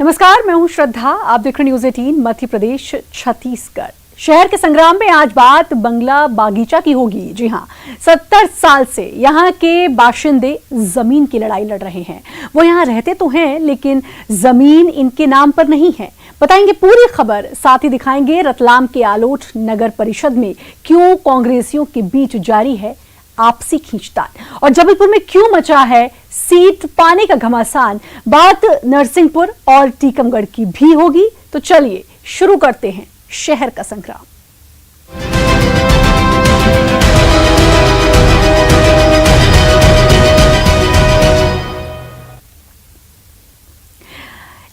नमस्कार, मैं हूं श्रद्धा। आप देख रहे न्यूज़ 18 मध्य प्रदेश छत्तीसगढ़। शहर के संग्राम में आज बात बंगला बागीचा की होगी। जी हां, 70 साल से यहां के बाशिंदे जमीन की लड़ाई लड़ रहे हैं। वो यहां रहते तो हैं, लेकिन जमीन इनके नाम पर नहीं है। बताएंगे पूरी खबर, साथ ही दिखाएंगे रतलाम के आलोट नगर परिषद में क्यों कांग्रेसियों के बीच जारी है आपसी खींचतान, और जबलपुर में क्यों मचा है सीट पाने का घमासान। बात नरसिंहपुर और टीकमगढ़ की भी होगी। तो चलिए शुरू करते हैं शहर का संग्राम।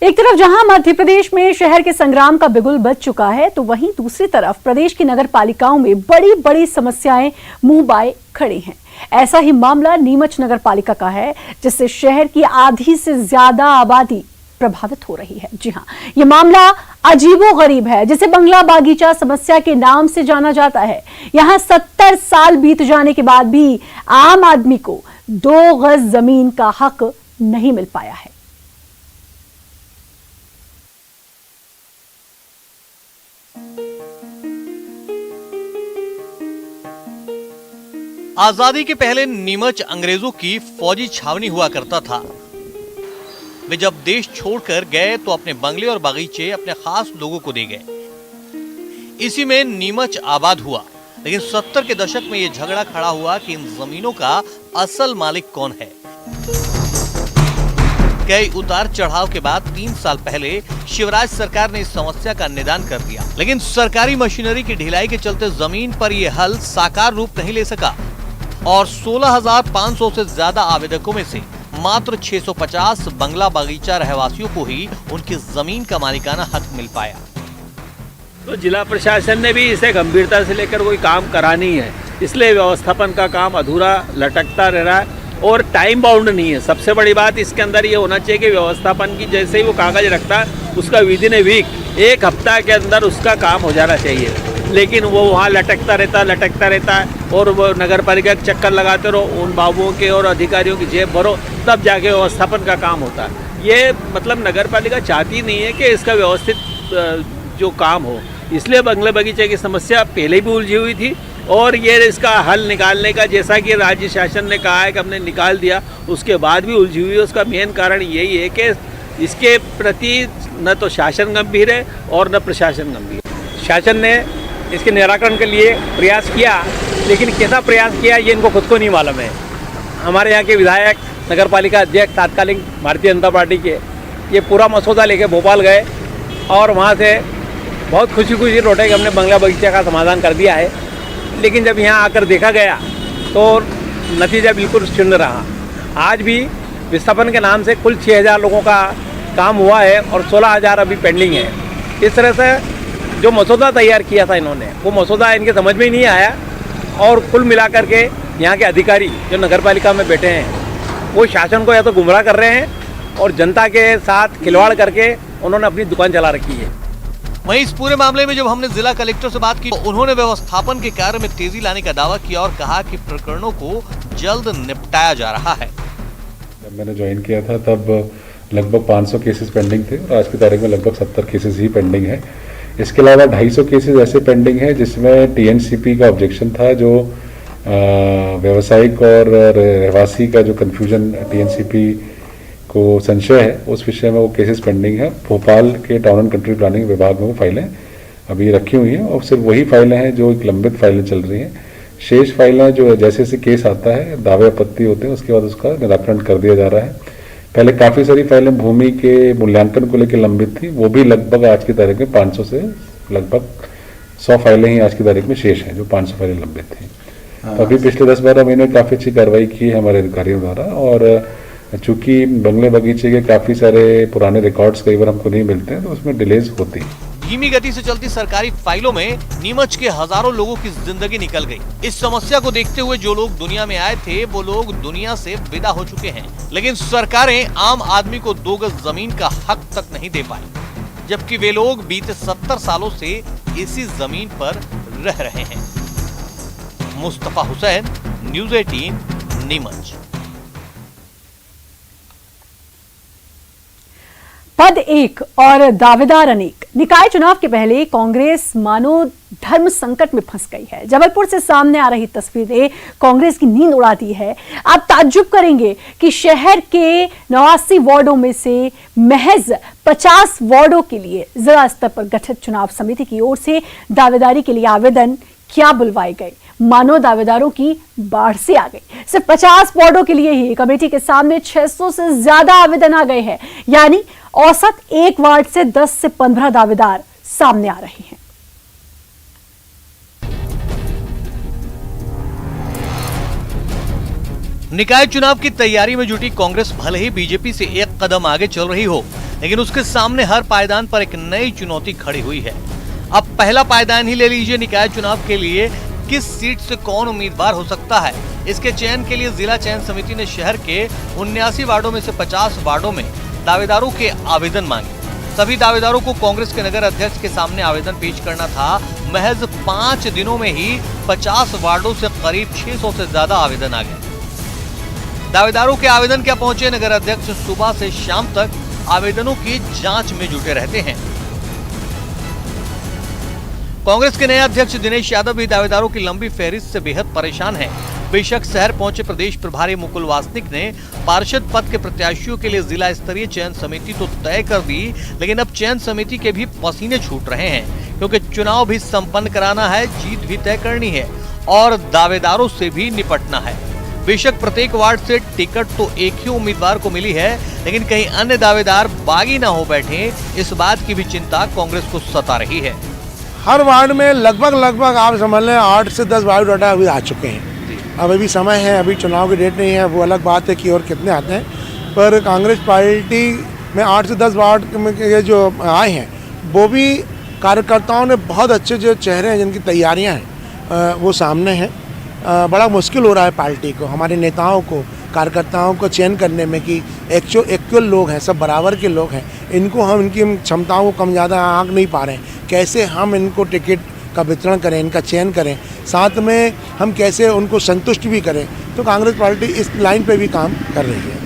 एक तरफ जहां मध्य प्रदेश में शहर के संग्राम का बिगुल बज चुका है, तो वहीं दूसरी तरफ प्रदेश की नगर पालिकाओं में बड़ी बड़ी समस्याएं मुंह बाए खड़ी हैं। ऐसा ही मामला नीमच नगर पालिका का है, जिससे शहर की आधी से ज्यादा आबादी प्रभावित हो रही है। जी हां, यह मामला अजीबोगरीब है, जिसे बंगला बागीचा समस्या के नाम से जाना जाता है। यहां 70 साल बीत जाने के बाद भी आम आदमी को 2 गज जमीन का हक नहीं मिल पाया है। आजादी के पहले नीमच अंग्रेजों की फौजी छावनी हुआ करता था। वे जब देश छोड़कर गए तो अपने बंगले और बागीचे अपने खास लोगों को दे गए। इसी में नीमच आबाद हुआ। लेकिन 70 के दशक में यह झगड़ा खड़ा हुआ कि इन जमीनों का असल मालिक कौन है। कई उतार चढ़ाव के बाद 3 साल पहले शिवराज सरकार ने इस समस्या का निदान कर दिया। लेकिन सरकारी मशीनरी की ढिलाई के चलते जमीन पर यह हल साकार रूप नहीं ले सका और 16,500 से ज्यादा आवेदकों में से मात्र 650 बंगला बागीचा रहवासियों को ही उनकी जमीन का मालिकाना हक मिल पाया। तो जिला प्रशासन ने भी इसे गंभीरता से लेकर कोई काम करा नहीं है, इसलिए व्यवस्थापन का काम अधूरा लटकता रह रहा है और टाइम बाउंड नहीं है। सबसे बड़ी बात इसके अंदर ये होना चाहिए कि व्यवस्थापन की जैसे ही वो कागज रखता है, उसका विदिन ए वीक, 1 हफ्ता के अंदर उसका काम हो जाना चाहिए। लेकिन वो वहाँ लटकता रहता है और वो नगर पालिका के चक्कर लगाते रहो, उन बाबुओं के और अधिकारियों की जेब भरो, तब जाके व्यवस्थापन का काम होता है। ये मतलब नगर पालिका चाहती नहीं है कि इसका व्यवस्थित जो काम हो, इसलिए बंगले बगीचे की समस्या पहले भी उलझी हुई थी और ये इसका हल निकालने का, जैसा कि राज्य शासन ने कहा है कि हमने निकाल दिया, उसके बाद भी उलझी हुई है। उसका मेन कारण यही है कि इसके प्रति न तो शासन गंभीर है और न प्रशासन गंभीर है। शासन ने इसके निराकरण के लिए प्रयास किया, लेकिन कैसा प्रयास किया ये इनको खुद को नहीं मालूम है। हमारे यहाँ के विधायक, नगर पालिका अध्यक्ष तात्कालिक भारतीय जनता पार्टी के, ये पूरा मसौदा लेके भोपाल गए और वहाँ से बहुत खुशी लौटे कि हमने बंगला बगीचा का समाधान कर दिया है। लेकिन जब यहाँ आकर देखा गया तो नतीजा बिल्कुल शून्य रहा। आज भी विस्थापन के नाम से कुल 6,000 लोगों का काम हुआ है और 16,000 अभी पेंडिंग है। इस तरह से जो मसौदा तैयार किया था इन्होंने, वो मसौदा इनके समझ में ही नहीं आया और कुल मिलाकर के यहाँ के अधिकारी जो नगर पालिका में बैठे हैं, वो शासन को या तो गुमराह कर रहे हैं और जनता के साथ खिलवाड़ करके उन्होंने अपनी दुकान चला रखी है। वहीं इस पूरे मामले में जब हमने जिला कलेक्टर से बात की, तो उन्होंने व्यवस्थापन के कार्य में तेजी लाने का दावा किया और कहा कि प्रकरणों को जल्द निपटाया जा रहा है। जब मैंने ज्वाइन किया था तब लगभग 500 केसेस पेंडिंग थे और आज की तारीख में लगभग 70 केसेस ही पेंडिंग है। इसके अलावा 250 केसेस ऐसे पेंडिंग है जिसमें टीएनसीपी का ऑब्जेक्शन था, जो व्यावसायिक और रहवासी का जो कन्फ्यूजन टीएनसीपी को संशय है, उस विषय में वो केसेस पेंडिंग है। भोपाल के टाउन एंड कंट्री प्लानिंग विभाग में वो फाइलें अभी रखी हुई हैं और सिर्फ वही फाइलें हैं जो एक लंबित फाइलें चल रही हैं। शेष फाइलें जो जैसे जैसे केस आता है, दावे आपत्ति होते हैं, उसके बाद उसका निराकरण कर दिया जा रहा है। पहले काफ़ी सारी फाइलें भूमि के मूल्यांकन को लेकर लंबित थी, वो भी लगभग आज की तारीख में 500 से लगभग 100 फाइलें ही आज की तारीख में शेष हैं, जो 500 फाइलें लंबित थी। तो अभी पिछले 10-12 महीने में काफ़ी अच्छी कार्रवाई की है हमारे अधिकारियों द्वारा। और चूंकि बंगले बगीचे के काफ़ी सारे पुराने रिकॉर्ड्स कई बार हमको नहीं मिलते हैं, तो उसमें डिलेज होती है। धीमी गति से चलती सरकारी फाइलों में नीमच के हजारों लोगों की जिंदगी निकल गई। इस समस्या को देखते हुए जो लोग दुनिया में आए थे, वो लोग दुनिया से विदा हो चुके हैं। लेकिन सरकारें आम आदमी को 2 गज जमीन का हक तक नहीं दे पाई, जबकि वे लोग बीते 70 सालों से इसी जमीन पर रह रहे हैं। मुस्तफा हुसैन, न्यूज़ 18, नीमच। पद एक और दावेदार अनेक। निकाय चुनाव के पहले कांग्रेस मानो धर्म संकट में फंस गई है। जबलपुर से सामने आ रही तस्वीरें कांग्रेस की नींद उड़ाती है। आप ताज्जुब करेंगे कि शहर के 89 वार्डों में से महज 50 वार्डों के लिए जिला स्तर पर गठित चुनाव समिति की ओर से दावेदारी के लिए आवेदन क्या बुलवाए गए। मानो दावेदारों की बाढ़ से आ गई। सिर्फ 50 वार्डों के लिए ही कमेटी के सामने 600 से ज्यादा आवेदन आ गए हैं। यानी औसत एक वार्ड से 10 से 15 दावेदार सामने आ रहे हैं। निकाय चुनाव की तैयारी में जुटी कांग्रेस भले ही बीजेपी से एक कदम आगे चल रही हो, लेकिन उसके सामने हर पायदान पर एक नई चुनौती खड़ी हुई है। अब पहला पायदान ही ले लीजिए। निकाय चुनाव के लिए किस सीट से कौन उम्मीदवार हो सकता है, इसके चयन के लिए जिला चयन समिति ने शहर के 79 वार्डों में से 50 वार्डों में दावेदारों के आवेदन मांगे। सभी दावेदारों को कांग्रेस के नगर अध्यक्ष के सामने आवेदन पेश करना था। महज 5 दिनों में ही 50 वार्डों से करीब 600 से ज्यादा आवेदन आ गए। दावेदारों के आवेदन क्या पहुंचे, नगर अध्यक्ष सुबह से शाम तक आवेदनों की जांच में जुटे रहते हैं। कांग्रेस के नए अध्यक्ष दिनेश यादव भी दावेदारों की लंबी फहरिस्त से बेहद परेशान हैं। बेशक शहर पहुंचे प्रदेश प्रभारी मुकुल वासनिक ने पार्षद पद के प्रत्याशियों के लिए जिला स्तरीय चयन समिति तो तय कर दी, लेकिन अब चयन समिति के भी पसीने छूट रहे हैं, क्योंकि चुनाव भी संपन्न कराना है, जीत भी तय करनी है और दावेदारों से भी निपटना है। बेशक प्रत्येक वार्ड से टिकट तो एक ही उम्मीदवार को मिली है, लेकिन कहीं अन्य दावेदार बागी न हो बैठे, इस बात की भी चिंता कांग्रेस को सता रही है। हर वार्ड में लगभग आप समझ लें 8 से 10 बायोडाटा अभी आ चुके हैं। अब अभी समय है, अभी चुनाव की डेट नहीं है, वो अलग बात है कि और कितने आते हैं, पर कांग्रेस पार्टी में 8 से 10 वार्ड के जो आए हैं वो भी कार्यकर्ताओं ने बहुत अच्छे जो चेहरे हैं जिनकी तैयारियां हैं वो सामने हैं। बड़ा मुश्किल हो रहा है पार्टी को, हमारे नेताओं को, कार्यकर्ताओं को चयन करने में कि एक्चुअल लोग हैं, सब बराबर के लोग हैं, इनको हम इनकी क्षमताओं को कम ज़्यादा आंक नहीं पा रहे हैं। कैसे हम इनको टिकट का वितरण करें, इनका चयन करें, साथ में हम कैसे उनको संतुष्ट भी करें। तो कांग्रेस पार्टी इस लाइन पे भी काम कर रही है।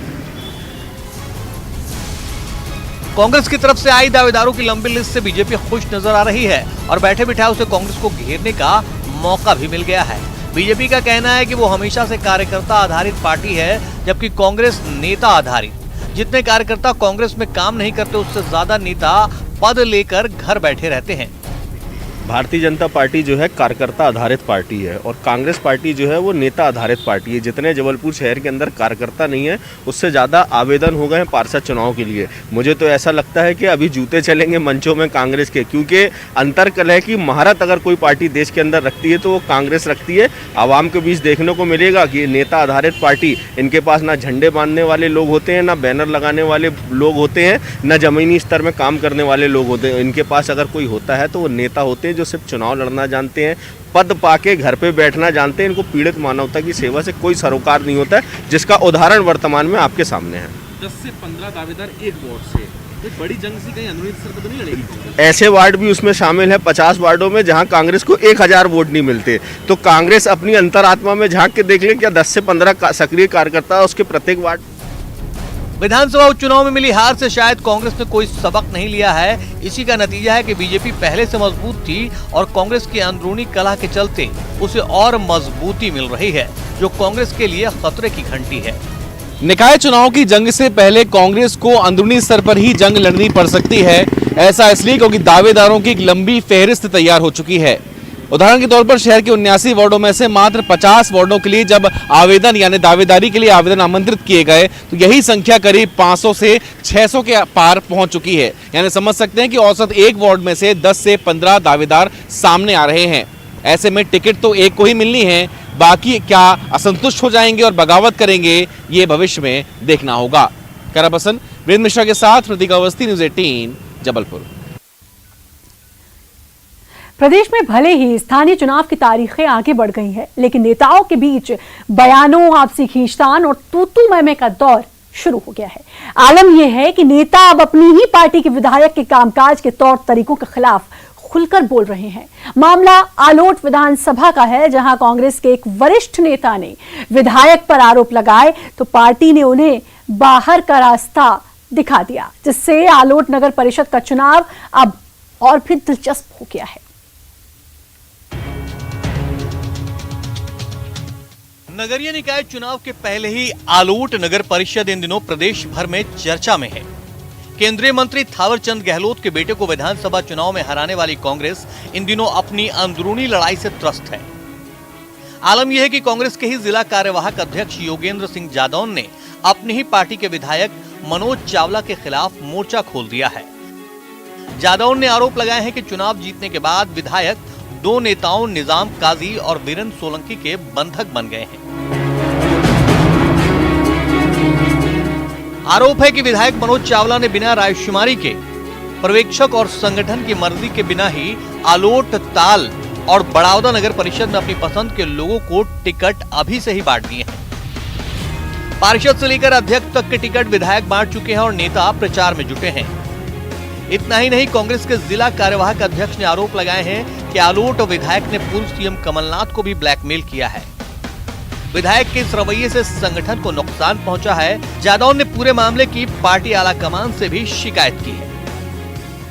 कांग्रेस की तरफ से आई दावेदारों की लंबी लिस्ट से बीजेपी खुश नजर आ रही है और बैठे बिठाए उसे कांग्रेस को घेरने का मौका भी मिल गया है। बीजेपी का कहना है कि वो हमेशा से कार्यकर्ता आधारित पार्टी है, जबकि कांग्रेस नेता आधारित। जितने कार्यकर्ता कांग्रेस में काम नहीं करते, उससे ज्यादा नेता पद लेकर घर बैठे रहते हैं। भारतीय जनता पार्टी जो है कार्यकर्ता आधारित पार्टी है और कांग्रेस पार्टी जो है वो नेता आधारित पार्टी है। जितने जबलपुर शहर के अंदर कार्यकर्ता नहीं है, उससे ज़्यादा आवेदन हो गए हैं पार्षद चुनाव के लिए। मुझे तो ऐसा लगता है कि अभी जूते चलेंगे मंचों में कांग्रेस के, क्योंकि अंतर कल है कि महारत अगर कोई पार्टी देश के अंदर रखती है तो वो कांग्रेस रखती है। आवाम के बीच देखने को मिलेगा कि नेता आधारित पार्टी, इनके पास ना झंडे बांधने वाले लोग होते हैं, ना बैनर लगाने वाले लोग होते हैं, ना ज़मीनी स्तर में काम करने वाले लोग होते हैं। इनके पास अगर कोई होता है तो वो नेता होते हैं जो सिर्फ चुनाव लड़ना जानते हैं, पद पाके घर पे बैठना जानते हैं। इनको पीड़ित मानवता की सेवा से कोई सरोकार नहीं होता है, जिसका उदाहरण वर्तमान में आपके सामने है। 10 से 15 दावेदार एक वार्ड से, तो बड़ी जंग सी कहीं अनुरोध सर तो नहीं लड़ेगी कांग्रेस? ऐसे वार्ड भी उसमें शामिल है 50 वार्डों में जहां कांग्रेस को 1000 वोट नहीं मिलते। तो कांग्रेस अपनी अंतरात्मा में झांक के देख ले, क्या 10 से 15 सक्रिय कार्यकर्ता उसके प्रत्येक वार्ड। विधानसभा उपचुनाव में मिली हार से शायद कांग्रेस ने कोई सबक नहीं लिया है। इसी का नतीजा है कि बीजेपी पहले से मजबूत थी और कांग्रेस की अंदरूनी कलह के चलते उसे और मजबूती मिल रही है, जो कांग्रेस के लिए खतरे की घंटी है। निकाय चुनाव की जंग से पहले कांग्रेस को अंदरूनी स्तर पर ही जंग लड़नी पड़ सकती है। ऐसा इसलिए क्योंकि दावेदारों की एक लंबी फहरिस्त तैयार हो चुकी है। उदाहरण के तौर पर शहर के 79 वार्डों में से मात्र 50 वार्डों के लिए जब आवेदन यानी दावेदारी के लिए आवेदन आमंत्रित किए गए, तो यही संख्या करीब 500 से 600 के पार पहुंच चुकी है। यानी समझ सकते हैं कि औसत एक वार्ड में से 10 से 15 दावेदार सामने आ रहे हैं। ऐसे में टिकट तो एक को ही मिलनी है, बाकी क्या असंतुष्ट हो जाएंगे और बगावत करेंगे, ये भविष्य में देखना होगा। कैमरा पर्सन वीरेंद्र मिश्रा के साथ प्रतीक अवस्थी, न्यूज़ 18 जबलपुर। प्रदेश में भले ही स्थानीय चुनाव की तारीखें आगे बढ़ गई हैं, लेकिन नेताओं के बीच बयानों, आपसी खींचतान और तू-तू मैं-मैं का दौर शुरू हो गया है। आलम यह है कि नेता अब अपनी ही पार्टी के विधायक के कामकाज के तौर तरीकों के खिलाफ खुलकर बोल रहे हैं। मामला आलोट विधानसभा का है, जहां कांग्रेस के एक वरिष्ठ नेता ने विधायक पर आरोप लगाए तो पार्टी ने उन्हें बाहर का रास्ता दिखा दिया, जिससे आलोट नगर परिषद का चुनाव अब और भी दिलचस्प हो गया है। नगरीय निकाय चुनाव के पहले ही आलोट नगर परिषद इन दिनों प्रदेश भर में चर्चा में है। केंद्रीय मंत्री थावरचंद गहलोत के बेटे को विधानसभा चुनाव में हराने वाली कांग्रेस इन दिनों अपनी अंदरूनी लड़ाई से त्रस्त है। आलम यह है कि कांग्रेस के ही जिला कार्यवाहक अध्यक्ष योगेंद्र सिंह जादौन ने अपनी ही पार्टी के विधायक मनोज चावला के खिलाफ मोर्चा खोल दिया है। जादौन ने आरोप लगाए हैं कि चुनाव जीतने के बाद विधायक दो नेताओं निजाम काजी और वीरेंद्र सोलंकी के बंधक बन गए हैं। आरोप है कि विधायक मनोज चावला ने बिना रायशुमारी के पर्यवेक्षक और संगठन की मर्जी के बिना ही आलोट, ताल और बड़ौदा नगर परिषद में अपनी पसंद के लोगों को टिकट अभी से ही बांट दिए हैं। पार्षद से लेकर अध्यक्ष तक के टिकट विधायक बांट चुके हैं और नेता प्रचार में जुटे हैं। इतना ही नहीं, कांग्रेस के जिला कार्यवाहक अध्यक्ष ने आरोप लगाए हैं कि आलोट विधायक ने पूर्व सीएम कमलनाथ को भी ब्लैकमेल किया है। विधायक के इस रवैये से संगठन को नुकसान पहुंचा है। जादौन ने पूरे मामले की पार्टी आला कमान से भी शिकायत की है।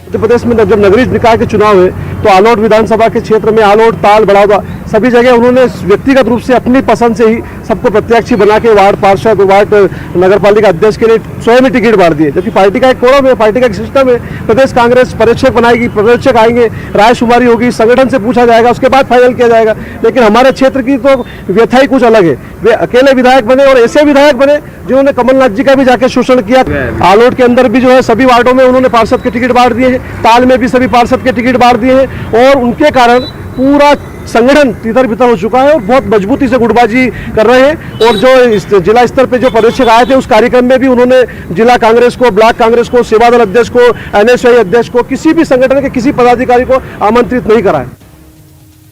मध्य प्रदेश में जब नगरीय निकाय के चुनाव है तो आलोट विधानसभा के क्षेत्र में आलोट, ताल, बड़ौदा सभी जगह उन्होंने व्यक्तिगत रूप से अपनी पसंद से ही सबको प्रत्याशी बना के वार्ड पार्षद, वार्ड नगरपालिका अध्यक्ष के लिए स्वयं ही टिकट बांट दिए। जबकि पार्टी का एक कोरम है, पार्टी का एक सिस्टम है। प्रदेश कांग्रेस पर्यवेक्षक बनाएगी, पर्यवेक्षक आएंगे, रायशुमारी होगी, संगठन से पूछा जाएगा, उसके बाद फाइनल किया जाएगा। लेकिन हमारे क्षेत्र की तो व्यथा ही कुछ अलग है। वे अकेले विधायक बने और ऐसे विधायक बने जिन्होंने कमलनाथ जी का भी जाके शोषण किया। आलोट के अंदर भी जो है सभी वार्डों में उन्होंने पार्षद के टिकट बांट दिए हैं, ताल में भी सभी पार्षद के टिकट बांट दिए हैं और उनके कारण पूरा संगठन तितर बितर हो चुका है और बहुत मजबूती से गुटबाजी कर रहे हैं। और जो जिला स्तर पे जो पर्यवेक्षक आए थे उस कार्यक्रम में भी उन्होंने जिला कांग्रेस को, ब्लॉक कांग्रेस को, सेवादल अध्यक्ष को, एनएसयूआई अध्यक्ष को, किसी भी संगठन के किसी पदाधिकारी को आमंत्रित नहीं करा है।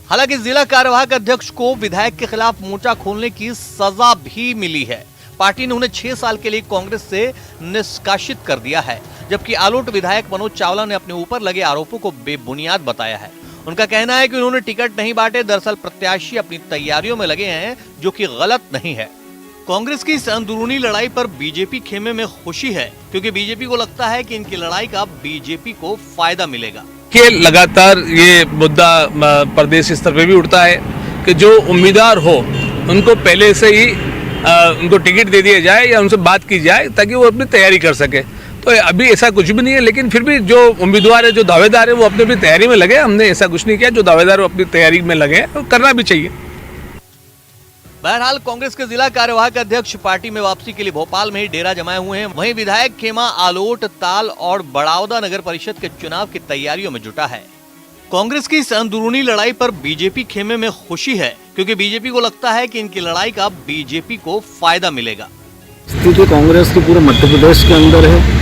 हालांकि जिला कार्यवाहक अध्यक्ष को विधायक के खिलाफ मोर्चा खोलने की सजा भी मिली है। पार्टी ने उन्हें 6 साल के लिए कांग्रेस से निष्कासित कर दिया है, जबकि आलोट विधायक मनोज चावला ने अपने ऊपर लगे आरोपों को बेबुनियाद बताया है। उनका कहना है कि उन्होंने टिकट नहीं बांटे, दरअसल प्रत्याशी अपनी तैयारियों में लगे हैं, जो कि गलत नहीं है। कांग्रेस की इस अंदरूनी लड़ाई पर बीजेपी खेमे में खुशी है, क्योंकि बीजेपी को लगता है कि इनकी लड़ाई का बीजेपी को फायदा मिलेगा। कि लगातार ये मुद्दा प्रदेश स्तर पे भी उठता है कि जो उम्मीदवार हो उनको पहले से ही उनको टिकट दे दिया जाए या उनसे बात की जाए ताकि वो अपनी तैयारी कर सके। तो अभी ऐसा कुछ भी नहीं है, लेकिन फिर भी जो उम्मीदवार है, जो दावेदार है, वो अपनी तैयारी में लगे। हमने ऐसा कुछ नहीं किया। जो दावेदार अपनी तैयारी में लगे तो करना भी चाहिए। बहरहाल कांग्रेस के जिला कार्यवाहक अध्यक्ष पार्टी में वापसी के लिए भोपाल में ही डेरा जमाए हुए हैं। वहीं विधायक खेमा आलोट, ताल और बड़ौदा नगर परिषद के चुनाव की तैयारियों में जुटा है। कांग्रेस की इस अंदरूनी लड़ाई पर बीजेपी खेमे में खुशी है, क्योंकि बीजेपी को लगता है कि इनकी लड़ाई का बीजेपी को फायदा मिलेगा। स्थिति कांग्रेस की पूरे मध्य प्रदेश के अंदर है।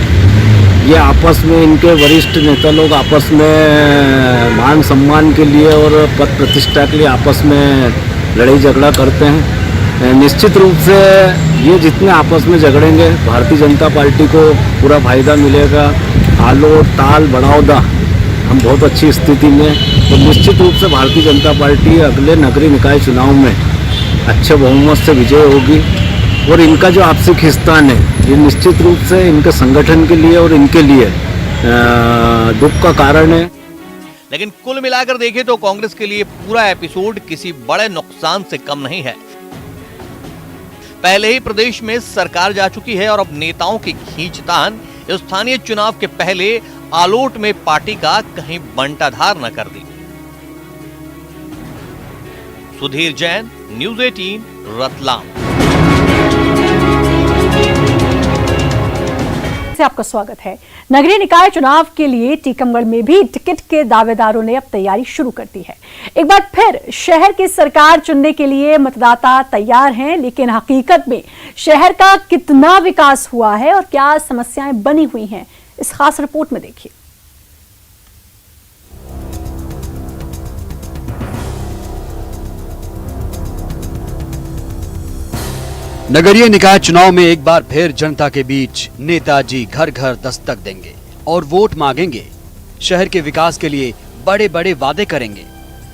ये आपस में इनके वरिष्ठ नेता लोग आपस में मान सम्मान के लिए और पद प्रतिष्ठा के लिए आपस में लड़ाई झगड़ा करते हैं। निश्चित रूप से ये जितने आपस में झगड़ेंगे भारतीय जनता पार्टी को पूरा फायदा मिलेगा। आलोट, ताल, बड़ौदा हम बहुत अच्छी स्थिति में, तो निश्चित रूप से भारतीय जनता पार्टी अगले नगरीय निकाय चुनाव में अच्छे बहुमत से विजय होगी। और इनका जो आपसी खिस्तान है ये निश्चित रूप से इनके संगठन के लिए और इनके लिए दुख का कारण है। लेकिन कुल मिलाकर देखें तो कांग्रेस के लिए पूरा एपिसोड किसी बड़े नुकसान से कम नहीं है। पहले ही प्रदेश में सरकार जा चुकी है और अब नेताओं की खींचतान स्थानीय चुनाव के पहले आलोट में पार्टी का कहीं बंटाधार न कर दी। सुधीर जैन, न्यूज़ 18, रतलाम। आपका स्वागत है। नगरीय निकाय चुनाव के लिए टीकमगढ़ में भी टिकट के दावेदारों ने अब तैयारी शुरू कर दी है। एक बार फिर शहर की सरकार चुनने के लिए मतदाता तैयार हैं, लेकिन हकीकत में शहर का कितना विकास हुआ है और क्या समस्याएं बनी हुई हैं, इस खास रिपोर्ट में देखिए। नगरीय निकाय चुनाव में एक बार फिर जनता के बीच नेताजी घर घर दस्तक देंगे और वोट मांगेंगे। शहर के विकास के लिए बड़े बड़े वादे करेंगे,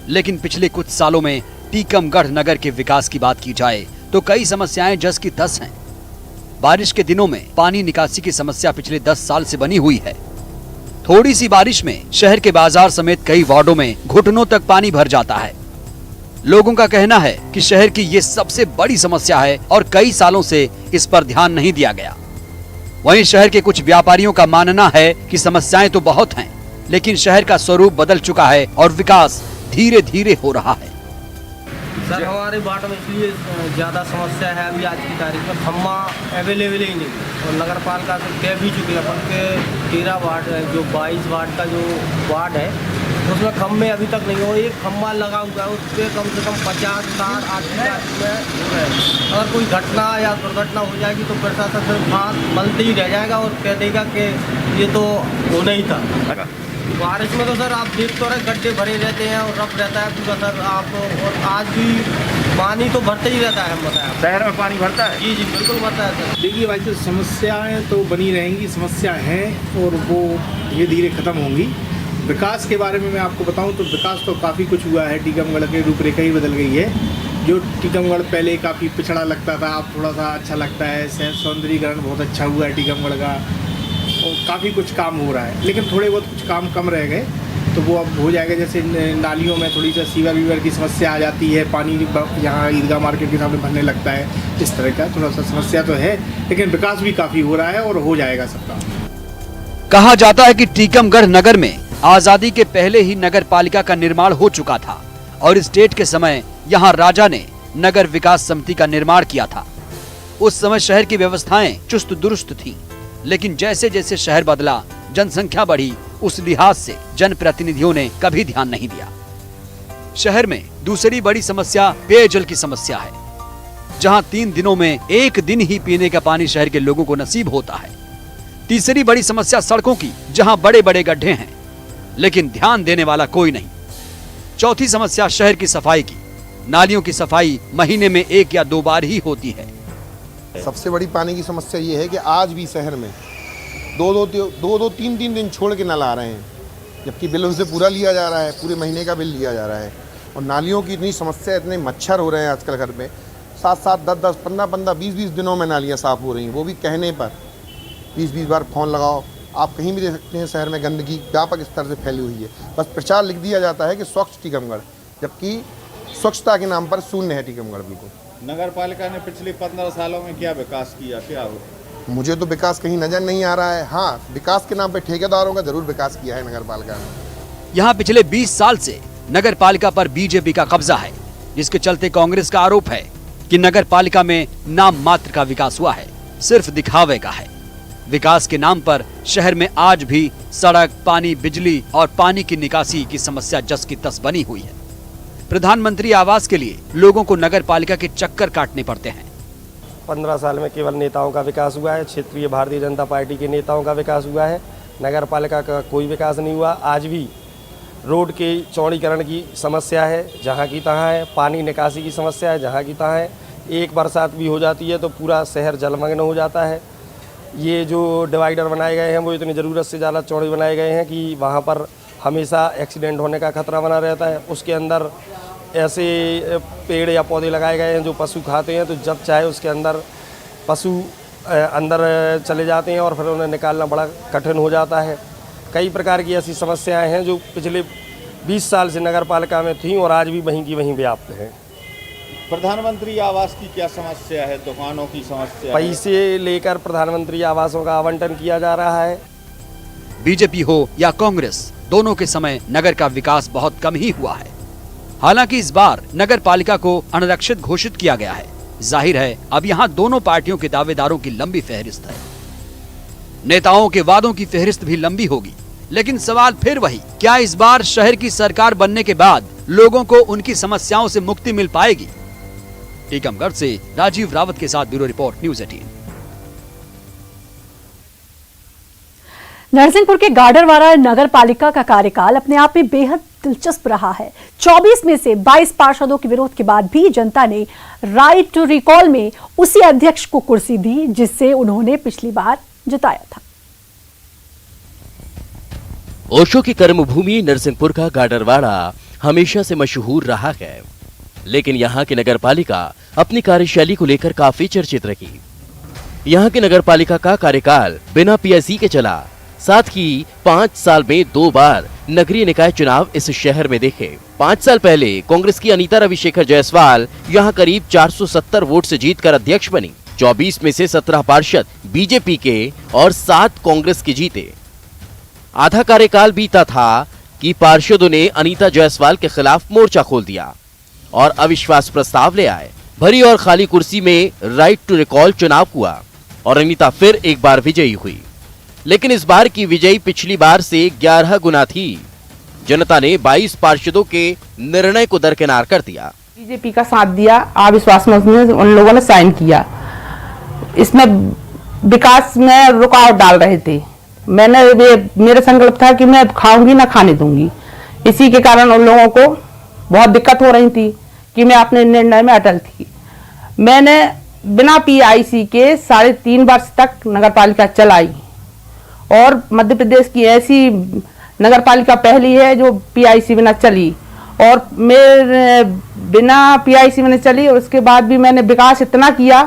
लेकिन पिछले कुछ सालों में टीकमगढ़ नगर के विकास की बात की जाए तो कई समस्याएं जस की तस हैं। बारिश के दिनों में पानी निकासी की समस्या पिछले 10 साल से बनी हुई है। थोड़ी सी बारिश में शहर के बाजार समेत कई वार्डों में घुटनों तक पानी भर जाता है। लोगों का कहना है कि शहर की ये सबसे बड़ी समस्या है और कई सालों से इस पर ध्यान नहीं दिया गया। वहीं शहर के कुछ व्यापारियों का मानना है कि समस्याएं तो बहुत हैं, लेकिन शहर का स्वरूप बदल चुका है और विकास धीरे धीरे हो रहा है। सर हमारे वार्ड में इसलिए ज़्यादा समस्या है, अभी आज की तारीख में खम्मा अवेलेबल ही नहीं है और नगर पालिका से कह भी चुके अपन के 13 वार्ड है, जो 22 वार्ड का जो वार्ड है उसमें खम्भे अभी तक नहीं हो। एक खम्भा लगा हुआ है, उस पर कम से कम 50 60 आदमी में अगर कोई घटना या दुर्घटना हो जाएगी तो प्रशासन से हाथ मलते ही रह जाएगा और कह देगा कि ये तो होना ही था। बारिश में तो सर आप देख तो रहे गड्ढे भरे रहते हैं और रफ रहता है पूरा सर आप, और आज भी पानी तो भरते ही रहता है। हम बताएं शहर में पानी भरता है? जी जी बिल्कुल भरता है सर। देखिए भाई तो समस्याएं तो बनी रहेंगी, समस्या है और वो धीरे धीरे ख़त्म होंगी। विकास के बारे में मैं आपको बताऊं तो विकास तो काफ़ी कुछ हुआ है। टीकमगढ़ की रूपरेखा ही बदल गई है। जो टीकमगढ़ पहले काफ़ी पिछड़ा लगता था, अब थोड़ा सा अच्छा लगता है। सौंदर्यीकरण बहुत अच्छा हुआ है टीकमगढ़ का और काफ़ी कुछ काम हो रहा है, लेकिन थोड़े बहुत कुछ काम कम रह गए तो वो अब हो जाएगा। जैसे नालियों में थोड़ी सी सीवर वीवर की समस्या आ जाती है, पानी यहाँ ईदगाह मार्केट के सामने भरने लगता है, इस तरह का थोड़ा सा समस्या तो है, लेकिन विकास भी काफ़ी हो रहा है और हो जाएगा सबका। कहा जाता है कि टीकमगढ़ नगर में आजादी के पहले ही नगर पालिका का निर्माण हो चुका था और इस डेट के समय यहाँ राजा ने नगर विकास समिति का निर्माण किया था। उस समय शहर की व्यवस्थाएं चुस्त दुरुस्त थीं, लेकिन जैसे जैसे शहर बदला, जनसंख्या बढ़ी, उस लिहाज से जनप्रतिनिधियों ने कभी ध्यान नहीं दिया। शहर में दूसरी बड़ी समस्या पेयजल की समस्या है, जहां 3 दिनों में 1 दिन ही पीने का पानी शहर के लोगों को नसीब होता है। तीसरी बड़ी समस्या सड़कों की, जहां बड़े बड़े गड्ढे हैं, लेकिन ध्यान देने वाला कोई नहीं। चौथी समस्या शहर की सफाई की। नालियों की सफाई महीने में 1 या 2 बार ही होती है। सबसे बड़ी पानी की समस्या ये है कि आज भी शहर में दो 3 दिन छोड़ के नल आ रहे हैं, जबकि बिल उनसे पूरा लिया जा रहा है, पूरे महीने का बिल लिया जा रहा है। और नालियों की इतनी समस्या, इतने मच्छर हो रहे हैं आजकल घर में, 7 10 15 20 दिनों में नालियाँ साफ़ हो रही हैं, वो भी कहने पर। 20 बार फ़ोन लगाओ, आप कहीं भी देख सकते हैं शहर में गंदगी व्यापक स्तर से फैली हुई है। बस प्रचार लिख दिया जाता है कि स्वच्छ टीकमगढ़, जबकि स्वच्छता के नाम पर शून्य है टीकमगढ़ बिल्कुल। नगर पालिका ने पिछले 15 सालों में क्या विकास किया, क्या हो? मुझे तो विकास कहीं नजर नहीं आ रहा है। हाँ, विकास के नाम पे ठेकेदारों का जरूर विकास किया है नगर पालिका ने। यहाँ पिछले 20 साल से नगर पालिका पर बीजेपी का कब्जा है, जिसके चलते कांग्रेस का आरोप है कि नगर पालिका में नाम मात्र का विकास हुआ है, सिर्फ दिखावे का है। विकास के नाम पर शहर में आज भी सड़क, पानी, बिजली और पानी की निकासी की समस्या जस की तस बनी हुई है। प्रधानमंत्री आवास के लिए लोगों को नगर पालिका के चक्कर काटने पड़ते हैं। 15 साल में केवल नेताओं का विकास हुआ है, क्षेत्रीय भारतीय जनता पार्टी के नेताओं का विकास हुआ है, नगर पालिका का कोई विकास नहीं हुआ। आज भी रोड के चौड़ीकरण की समस्या है, जहाँ की तहाँ है। पानी निकासी की समस्या है, जहाँ की तहाँ है। एक बरसात भी हो जाती है तो पूरा शहर जलमग्न हो जाता है। ये जो डिवाइडर बनाए गए हैं वो इतनी ज़रूरत से ज़्यादा चौड़े बनाए गए हैं कि वहाँ पर हमेशा एक्सीडेंट होने का खतरा बना रहता है। उसके अंदर ऐसे पेड़ या पौधे लगाए गए हैं जो पशु खाते हैं, तो जब चाहे उसके अंदर पशु अंदर चले जाते हैं और फिर उन्हें निकालना बड़ा कठिन हो जाता है। कई प्रकार की ऐसी समस्याएं हैं जो पिछले 20 साल से नगर पालिका में थीं और आज भी वहीं की वहीं व्याप्त हैं। प्रधानमंत्री आवास की क्या समस्या है? दुकानों की समस्या, पैसे लेकर प्रधानमंत्री आवासों का आवंटन किया जा रहा है। बीजेपी हो या कांग्रेस, दोनों के समय नगर का विकास बहुत कम ही हुआ है। हालांकि इस बार नगर पालिका को अनरक्षित घोषित किया गया है। जाहिर है अब यहाँ दोनों पार्टियों के दावेदारों की लंबी फहरिस्त है। नेताओं के वादों की फहरिस्त भी लंबी होगी, लेकिन सवाल फिर वही, क्या इस बार शहर की सरकार बनने के बाद लोगों को उनकी समस्याओं से मुक्ति मिल पाएगी? टीकमगढ़ से राजीव रावत के साथ ब्यूरो रिपोर्ट, न्यूज़ 18। नरसिंहपुर के गाडरवारा नगर पालिका का कार्यकाल अपने आप में बेहद दिलचस्प रहा है। 24 में से 22 पार्षदों के विरोध के बाद भी जनता ने राइट टू रिकॉल में उसी अध्यक्ष को कुर्सी दी जिससे उन्होंने पिछली बार जिताया था। ओशो की कर्मभूमि नरसिंहपुर का गाडरवाड़ा हमेशा से मशहूर रहा है, लेकिन यहाँ की नगर पालिका अपनी कार्यशैली को लेकर काफी चर्चित रही। यहाँ के नगरपालिका का कार्यकाल बिना पीएसी के चला। साथ ही 5 साल में 2 बार नगरीय निकाय चुनाव इस शहर में देखे। 5 साल पहले कांग्रेस की अनीता रविशेखर जायसवाल यहाँ करीब 470 वोट से जीतकर अध्यक्ष बनी। 24 में से 17 पार्षद बीजेपी के और 7 कांग्रेस के जीते। आधा कार्यकाल बीता था कि पार्षदों ने अनीता जायसवाल के खिलाफ मोर्चा खोल दिया और अविश्वास प्रस्ताव ले आए। भरी और खाली कुर्सी में राइट टू रिकॉल चुनाव हुआ और अनीता फिर एक बार विजयी हुई। लेकिन इस बार की विजयी पिछली बार से 11 गुना थी। जनता ने 22 पार्षदों के निर्णय को दरकिनार कर दिया। बीजेपी का साथ दिया, अविश्वास में उन लोगों ने साइन किया। इसमें विकास में रुकावट डाल रहे थे। मेरा संकल्प था कि मैं खाऊंगी ना खाने दूंगी। इसी के कारण उन लोगों को बहुत दिक्कत हो रही थी कि मैं अपने निर्णय में अटल थी। मैंने बिना पीआईसी के 3.5 वर्ष तक नगरपालिका चलाई और मध्य प्रदेश की ऐसी नगरपालिका पहली है जो पीआईसी बिना चली। और मेरे बिना पीआईसी में चली और उसके बाद भी मैंने विकास इतना किया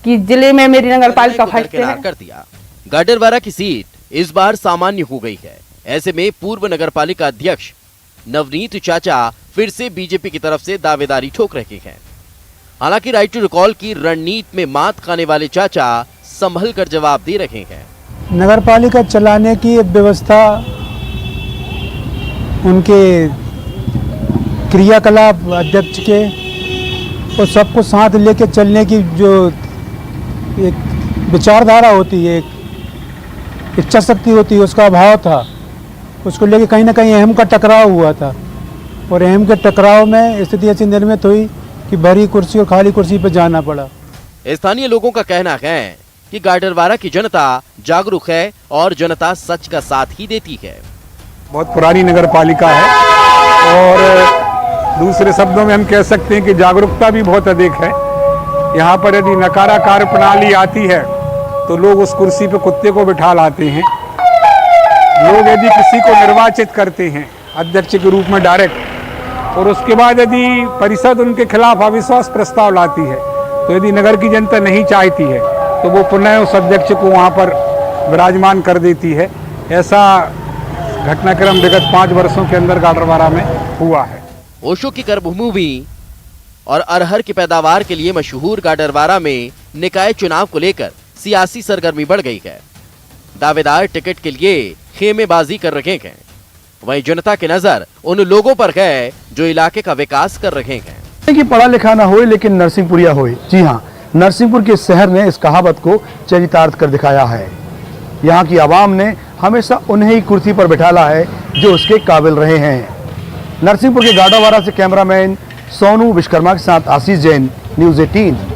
कि जिले में मेरी नगरपालिका फर्स्ट कर दिया। गाडरवारा की सीट इस बार सामान्य हो गई है। ऐसे में पूर्व नगरपालिका अध्यक्ष नवनीत चाचा फिर से बीजेपी की तरफ से दावेदारी ठोक रहे हैं। हालांकि राइट टू रिकॉल की रणनीति में मात खाने वाले चाचा संभल कर जवाब दे रहे हैं। नगरपालिका चलाने की व्यवस्था, उनके क्रियाकलाप अध्यक्ष के और सबको साथ लेके चलने की जो एक विचारधारा होती है, एक इच्छा शक्ति होती है, उसका अभाव था। उसको लेके कहीं ना कहीं अहम का टकराव हुआ था और अहम के टकराव में स्थिति ऐसी निर्मित हुई कि भरी कुर्सी और खाली कुर्सी पर जाना पड़ा। स्थानीय लोगों का कहना है कि गाडरवारा की जनता जागरूक है और जनता सच का साथ ही देती है। बहुत पुरानी नगरपालिका है और दूसरे शब्दों में हम कह सकते हैं कि जागरूकता भी बहुत अधिक है। यहाँ पर यदि नकारा कार्य प्रणाली आती है तो लोग उस कुर्सी पे कुत्ते को बिठा लाते हैं। लोग यदि किसी को निर्वाचित करते हैं अध्यक्ष के रूप में डायरेक्ट और उसके बाद यदि परिषद उनके खिलाफ अविश्वास प्रस्ताव लाती है तो यदि नगर की जनता नहीं चाहती है तो वो पुनः उस अध्यक्ष को वहाँ पर विराजमान कर देती है। ऐसा घटनाक्रम विगत 5 वर्षों के अंदर गाडरवारा में हुआ है। ओशो की कर्मभूमि और अरहर की पैदावार के लिए मशहूर गाडरवारा में निकाय चुनाव को लेकर सियासी सरगर्मी बढ़ गई है। दावेदार टिकट के लिए खेमेबाजी कर रहे हैं। वहीं जनता की नजर उन लोगों पर है जो इलाके का विकास कर रहे हैं। कि पढ़ा लिखा ना होए लेकिन नरसिंहपुरिया होए। जी हाँ, नरसिंहपुर के शहर ने इस कहावत को चरितार्थ कर दिखाया है। यहाँ की आवाम ने हमेशा उन्हें ही कुर्सी पर बैठाला है जो उसके काबिल रहे हैं। नरसिंहपुर के गाडरवारा से कैमरामैन सोनू विश्वकर्मा के साथ आशीष जैन, न्यूज़ 18।